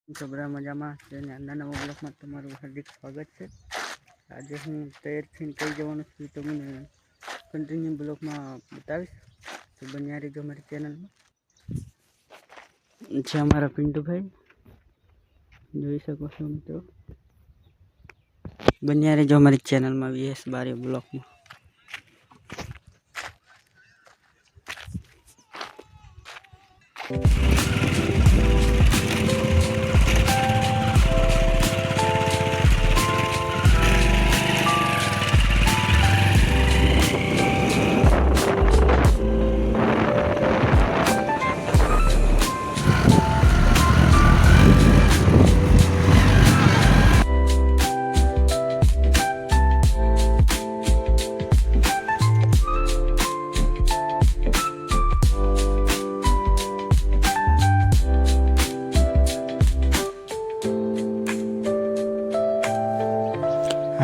છોકરા મજામાં છે ને નાના બ્લોગમાં તમારું હાર્દિક સ્વાગત છે। આજે હું તૈયાર થઈને કઈ જવાનું છું તો મને કન્ટિન્યુ બ્લોગમાં બતાવીશ, તો બન્યા રહેજો મારી ચેનલમાં। છે અમારા પિન્ટુભાઈ, જોઈ શકો છો મિત્રો, બન્યા રહેજો અમારી ચેનલમાં VS બારી બ્લોગમાં।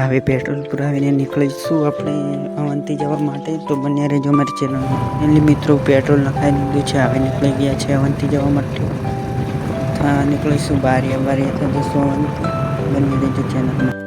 હવે પેટ્રોલ પુરાવીને નીકળીશું આપણે અવંતી જવા માટે, તો બન્યા રહેજો મારી ચેનલમાં। એટલે મિત્રો પેટ્રોલ નખાઈ દીધું છે, હવે નીકળી ગયા છે અવંતી જવા માટે। નીકળીશું બારીએ તો જશું અવંતી, બન્યા રહેજો ચેનલમાં।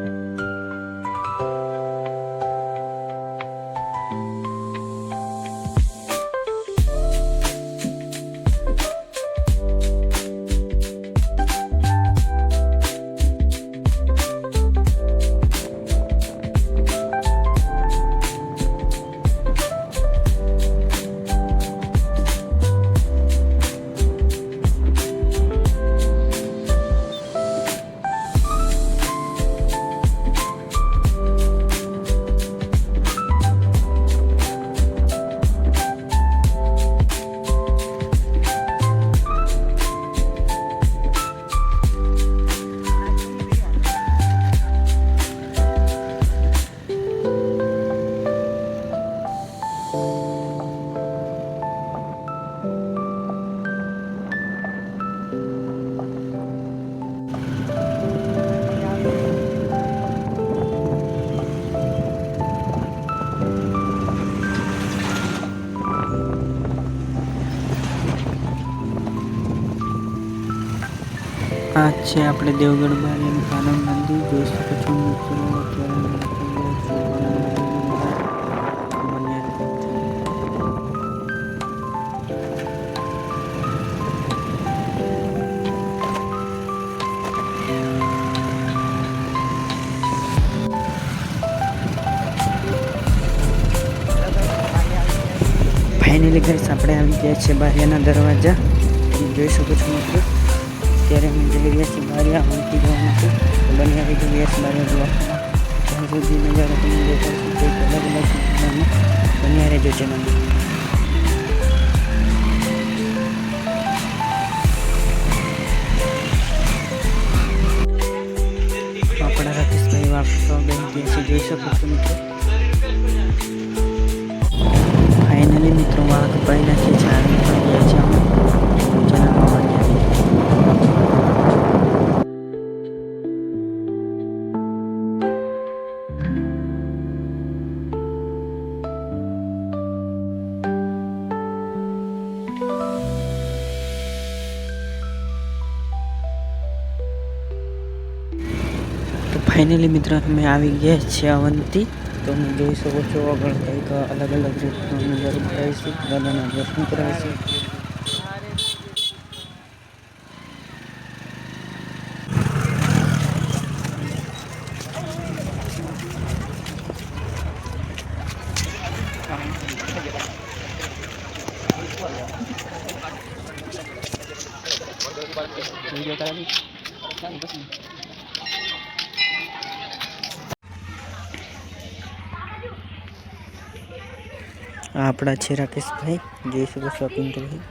આ છે આપણે દેવગઢ બારીનું આનંદ મંદિર, જોઈ શકો છો મિત્રો। ફાઇનલી ગાઈસ આપણે આવી ગયા છે બારિયાના દરવાજા, તમે જોઈ શકો છો મિત્રો। અત્યારે અમે જઈ રહ્યા છીએ બારિયા અવંતી જવા માટે, તો બન્યા રહેજો VS બારિયા બ્લોગમાં। ત્યાં સુધી નજારો તમે દેખાડશું કંઈક અલગ બન્યા રહેજો ચેનલમાં। આપણા રાકેશભાઈ વાપસો બેન ત્યાં જોઈ શકો છો મિત્રો। ફાઇનલી મિત્રો વાળ કપાઈ નાખી છે, આવી પણ ગયા છે અમે ચેનલમાં બન્યા રહેજો। ફાઇનલી મિત્રો અમે આવી ગયા છીએ અવંતી, તો તમે જોઈ શકો છો આગળ કંઈક અલગ રીતનો નજારો બતાવીશું, દાદાના દર્શન કરાવીશું। આપણા છે રાકેશભાઈ, જોઈ શકો છો પિન્ટુભાઈ।